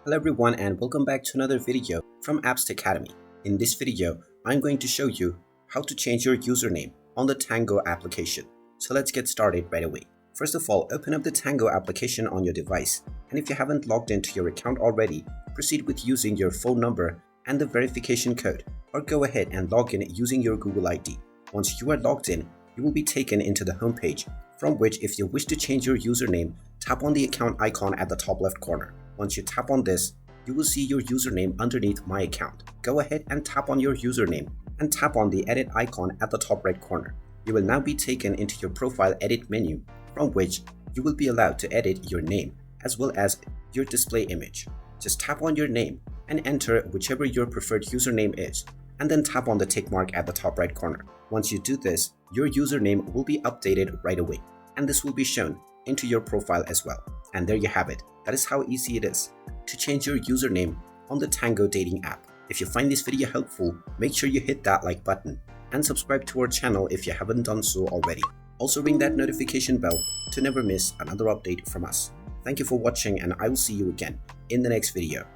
Hello everyone and welcome back to another video from Apps Academy. In this video, I'm going to show you how to change your username on the Tango application. So let's get started right away. First of all, open up the Tango application on your device, and if you haven't logged into your account already, proceed with using your phone number and the verification code, or go ahead and log in using your Google ID. Once you are logged in, you will be taken into the home page, from which if you wish to change your username, tap on the account icon at the top left corner. Once you tap on this, you will see your username underneath My Account. Go ahead and tap on your username and tap on the edit icon at the top right corner. You will now be taken into your profile edit menu, from which you will be allowed to edit your name as well as your display image. Just tap on your name and enter whichever your preferred username is, and then tap on the tick mark at the top right corner. Once you do this, your username will be updated right away, and this will be shown into your profile as well. And there you have it. That is how easy it is to change your username on the Tango dating app. If you find this video helpful, make sure you hit that like button and subscribe to our channel if you haven't done so already. Also ring that notification bell to never miss another update from us. Thank you for watching, and I will see you again in the next video.